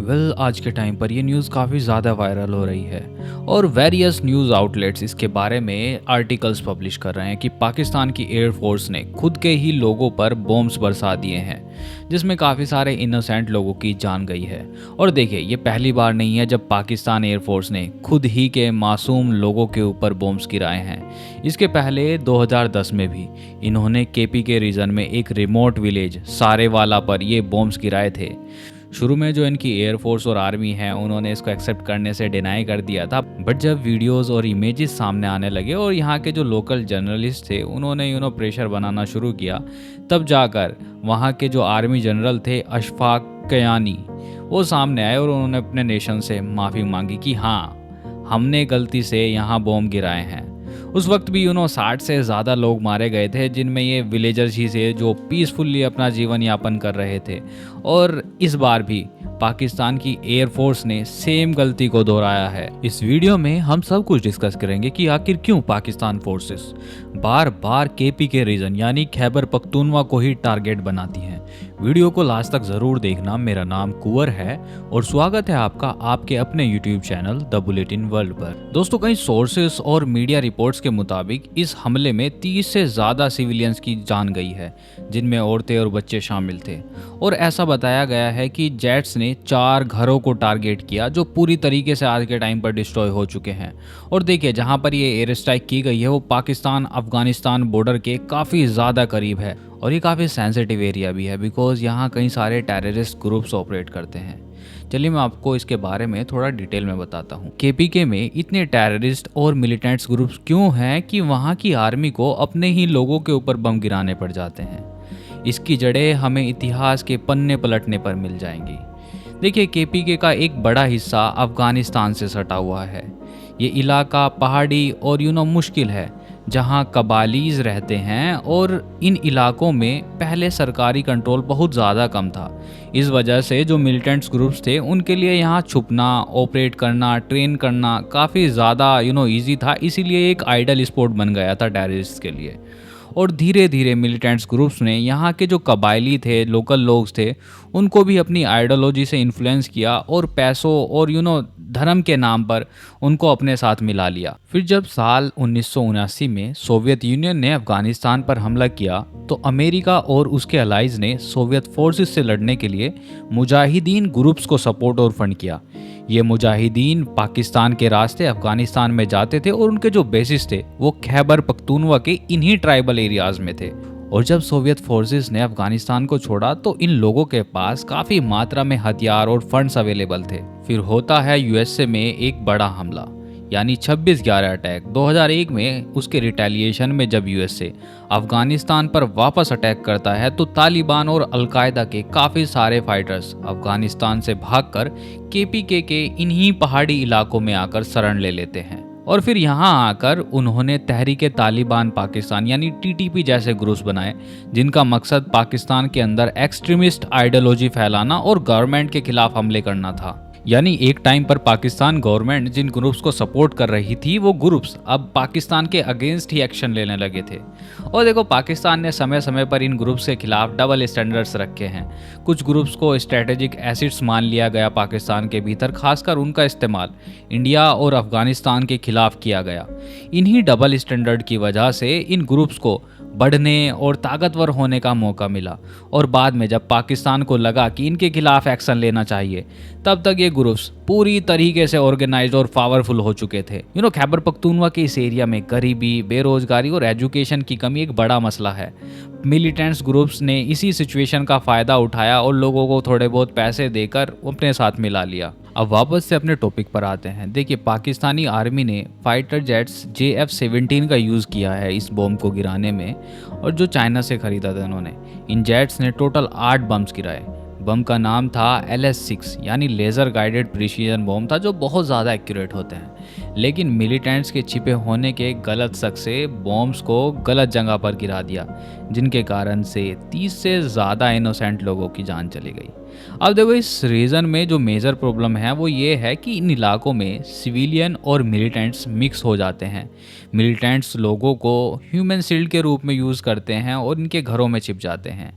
आज के टाइम पर ये न्यूज़ काफ़ी ज़्यादा वायरल हो रही है और वेरियस न्यूज़ आउटलेट्स इसके बारे में आर्टिकल्स पब्लिश कर रहे हैं कि पाकिस्तान की एयरफोर्स ने खुद के ही लोगों पर बॉम्ब्स बरसा दिए हैं, जिसमें काफ़ी सारे इनोसेंट लोगों की जान गई है। और देखिए, ये पहली बार नहीं है जब पाकिस्तान एयरफोर्स ने खुद ही के मासूम लोगों के ऊपर बॉम्ब्स गिराए हैं। इसके पहले 2010 में भी इन्होंने केपी के रीजन में एक रिमोट विलेज सारेवाला पर ये बॉम्ब्स गिराए थे। शुरू में जो इनकी एयरफोर्स और आर्मी है उन्होंने इसको एक्सेप्ट करने से डिनाई कर दिया था, बट जब वीडियोस और इमेजेस सामने आने लगे और यहाँ के जो लोकल जर्नलिस्ट थे उन्होंने प्रेशर बनाना शुरू किया, तब जाकर वहाँ के जो आर्मी जनरल थे अशफाक कयानी, वो सामने आए और उन्होंने अपने नेशन से माफ़ी मांगी कि हाँ, हमने गलती से यहाँ बॉम्ब गिराए हैं। उस वक्त भी 60 से ज़्यादा लोग मारे गए थे, जिनमें ये विलेजर्स ही थे जो पीसफुली अपना जीवन यापन कर रहे थे। और इस बार भी पाकिस्तान की एयरफोर्स ने सेम गलती को दोहराया है। इस वीडियो में हम सब कुछ डिस्कस करेंगे कि आखिर क्यों पाकिस्तान फोर्सेस बार बार केपी के रीजन यानी खैबर पख्तूनवा को ही टारगेट बनाती हैं। वीडियो को लास्ट तक जरूर देखना। मेरा नाम कुंवर है और स्वागत है आपका आपके अपने YouTube channel the bulletin world पर। दोस्तों, कई सोर्सेस और मीडिया रिपोर्ट्स के मुताबिक इस हमले में 30 से ज़्यादा सिविलियंस की जान गई है, जिनमें औरतें और बच्चे शामिल थे। और ऐसा बताया गया है कि जेट्स ने 4 घरों को टारगेट किया जो पूरी तरीके से आज के टाइम पर डिस्ट्रॉय हो चुके हैं। और देखिए, जहां पर ये एयर स्ट्राइक की गई है वो पाकिस्तान अफगानिस्तान बॉर्डर के काफ़ी ज़्यादा करीब है और ये काफ़ी सेंसिटिव एरिया भी है, बिकॉज यहाँ कई सारे टेररिस्ट ग्रुप्स ऑपरेट करते हैं। चलिए मैं आपको इसके बारे में थोड़ा डिटेल में बताता हूँ। केपीके में इतने टेररिस्ट और मिलिटेंट्स ग्रुप्स क्यों हैं कि वहाँ की आर्मी को अपने ही लोगों के ऊपर बम गिराने पड़ जाते हैं? इसकी जड़ें हमें इतिहास के पन्ने पलटने पर मिल जाएंगी। देखिए, केपीके का एक बड़ा हिस्सा अफगानिस्तान से सटा हुआ है। ये इलाका पहाड़ी और मुश्किल है, जहां कबालीज रहते हैं और इन इलाकों में पहले सरकारी कंट्रोल बहुत ज़्यादा कम था। इस वजह से जो मिलिटेंट्स ग्रुप्स थे उनके लिए यहाँ छुपना, ऑपरेट करना, ट्रेन करना काफ़ी ज़्यादा ईजी था। इसीलिए एक आइडल स्पॉट बन गया था टेररिस्ट के लिए। और धीरे धीरे मिलिटेंट्स ग्रुप्स ने यहाँ के जो कबायली थे, लोकल लोग थे, उनको भी अपनी आइडियोलॉजी से इन्फ्लुएंस किया और पैसों और धर्म के नाम पर उनको अपने साथ मिला लिया। फिर जब साल 1979 में सोवियत यूनियन ने अफगानिस्तान पर हमला किया तो अमेरिका और उसके अलाइज ने सोवियत फोर्सेस से लड़ने के लिए मुजाहिदीन ग्रुप्स को सपोर्ट और फंड किया। ये मुजाहिदीन पाकिस्तान के रास्ते अफगानिस्तान में जाते थे और उनके जो बेसिस थे वो खैबर पख्तूनवा के इन्हीं ट्राइबल एरियाज में थे। और जब सोवियत फोर्सेस ने अफगानिस्तान को छोड़ा तो इन लोगों के पास काफ़ी मात्रा में हथियार और फंड्स अवेलेबल थे। फिर होता है यूएसए में एक बड़ा हमला, यानी 26/11 अटैक। 2001 में उसके रिटेलिएशन में जब यूएसए अफगानिस्तान पर वापस अटैक करता है तो तालिबान और अलकायदा के काफ़ी सारे फाइटर्स अफगानिस्तान से भागकर केपीके के इन्हीं पहाड़ी इलाकों में आकर शरण ले लेते हैं। और फिर यहाँ आकर उन्होंने तहरीक तालिबान पाकिस्तान यानी टीटीपी जैसे ग्रुप्स बनाए, जिनका मकसद पाकिस्तान के अंदर एक्सट्रीमिस्ट आइडियोलॉजी फैलाना और गवर्नमेंट के खिलाफ हमले करना था। यानी एक टाइम पर पाकिस्तान गवर्नमेंट जिन ग्रुप्स को सपोर्ट कर रही थी वो ग्रुप्स अब पाकिस्तान के अगेंस्ट ही एक्शन लेने लगे थे। और देखो, पाकिस्तान ने समय समय पर इन ग्रुप्स के खिलाफ डबल स्टैंडर्ड्स रखे हैं। कुछ ग्रुप्स को स्ट्रेटेजिक एसिड्स मान लिया गया पाकिस्तान के भीतर, खासकर उनका इस्तेमाल इंडिया और अफगानिस्तान के खिलाफ किया गया। इन्हीं डबल स्टैंडर्ड की वजह से इन ग्रुप्स को बढ़ने और ताकतवर होने का मौका मिला। और बाद में जब पाकिस्तान को लगा कि इनके खिलाफ एक्शन लेना चाहिए, तब तक ये ग्रुप्स पूरी तरीके से ऑर्गेनाइज्ड और पावरफुल हो चुके थे। खैबर पख्तूनवा के इस एरिया में गरीबी, बेरोजगारी और एजुकेशन की कमी एक बड़ा मसला है। मिलिटेंट्स ग्रुप्स ने इसी सिचुएशन का फ़ायदा उठाया और लोगों को थोड़े बहुत पैसे देकर अपने साथ मिला लिया। अब वापस से अपने टॉपिक पर आते हैं। देखिए, पाकिस्तानी आर्मी ने फाइटर जेट्स JF-17 का यूज़ किया है इस बॉम्ब को गिराने में, और जो चाइना से ख़रीदा था उन्होंने। इन जेट्स ने टोटल 8 बम्स गिराए। बम का नाम था LS-6 यानी लेज़र गाइडेड प्रिसीजन बॉम्ब था, जो बहुत ज़्यादा एक्यूरेट होते हैं। लेकिन मिलिटेंट्स के छिपे होने के गलत शक से बॉम्ब्स को गलत जगह पर गिरा दिया, जिनके कारण से 30 से ज़्यादा इनोसेंट लोगों की जान चली गई। अब देखो, इस रीजन में जो मेजर प्रॉब्लम है वो ये है कि इन इलाकों में सिविलियन और मिलिटेंट्स मिक्स हो जाते हैं। मिलिटेंट्स लोगों को ह्यूमन शील्ड के रूप में यूज़ करते हैं और इनके घरों में छिप जाते हैं।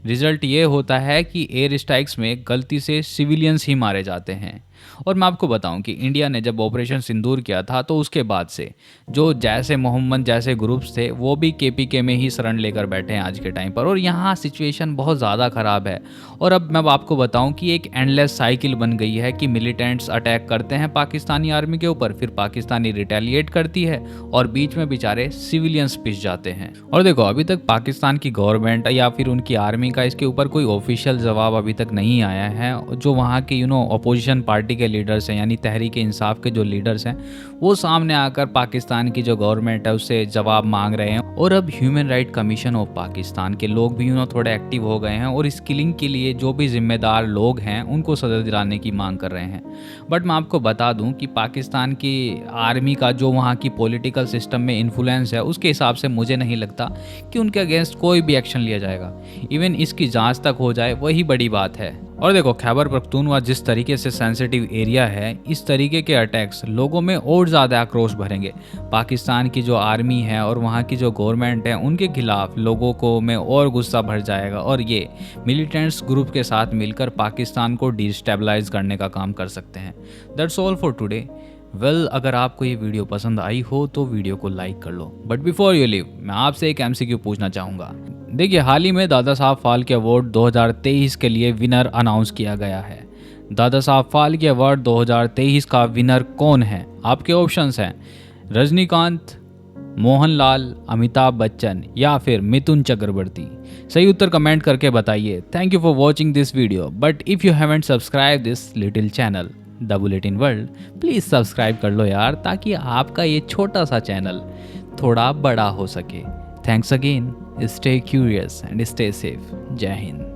रिजल्ट ये होता है कि एयर स्ट्राइक्स में गलती से सिविलियंस ही मारे जाते हैं। और मैं आपको बताऊं कि इंडिया ने जब ऑपरेशन सिंदूर किया था तो उसके बाद से जो जैसे मोहम्मद जैसे ग्रुप्स थे वो भी केपीके में ही शरण लेकर बैठे हैं आज के टाइम पर, और यहाँ सिचुएशन बहुत ज़्यादा ख़राब है। और अब मैं आपको बताऊं कि एक एंडलेस साइकिल बन गई है कि मिलिटेंट्स अटैक करते हैं पाकिस्तानी आर्मी के ऊपर, फिर पाकिस्तानी रिटेलिएट करती है और बीच में बेचारे सिविलियंस पिस जाते हैं। और देखो, अभी तक पाकिस्तान की गवर्नमेंट या फिर उनकी आर्मी का इसके ऊपर कोई ऑफिशियल जवाब अभी तक नहीं आया है। जो वहाँ के अपोजिशन पार्टी के लीडर्स हैं, यानी तहरीक इंसाफ के जो लीडर्स हैं, वो सामने आकर पाकिस्तान की जो गवर्नमेंट है उससे जवाब मांग रहे हैं। और अब human right commission of Pakistan के लोग भी थोड़े एक्टिव हो गए हैं और इस किलिंग के लिए जो भी जिम्मेदार लोग हैं उनको सजा दिलाने की मांग कर रहे हैं। बट मैं आपको बता दूं कि पाकिस्तान की आर्मी का जो वहाँ की पॉलिटिकल सिस्टम में इन्फ्लुएंस है उसके हिसाब से मुझे नहीं लगता कि उनके अगेंस्ट कोई भी एक्शन लिया जाएगा। इवन इसकी जांच तक हो जाए वही बड़ी बात है। और देखो, खैबर पख्तूनख्वा जिस तरीके से सेंसिटिव एरिया है, इस तरीके के अटैक्स लोगों में और ज़्यादा आक्रोश भरेंगे। पाकिस्तान की जो आर्मी है और वहाँ की जो गवर्नमेंट है उनके खिलाफ लोगों को में और गुस्सा भर जाएगा और ये मिलिटेंट्स ग्रुप के साथ मिलकर पाकिस्तान को डिस्टेबलाइज करने का काम कर सकते हैं। That's all for today. Well, अगर आपको ये वीडियो पसंद आई हो तो वीडियो को लाइक कर लो। बट बिफोर यू लीव, मैं आपसे एक MCQ पूछना चाहूँगा। देखिए, हाल ही में दादा साहब फाल्के अवार्ड 2023 के लिए विनर अनाउंस किया गया है। दादा साहब फाल्के अवार्ड 2023 का विनर कौन है? आपके ऑप्शंस हैं रजनीकांत, मोहनलाल, अमिताभ बच्चन या फिर मिथुन चक्रवर्ती। सही उत्तर कमेंट करके बताइए। Thank you for watching this video. But if you haven't subscribe this little channel the bulletin world, please subscribe कर लो यार, ताकि आपका ये छोटा सा चैनल थोड़ा बड़ा हो सके। Thanks again, stay curious and stay safe. जय हिंद।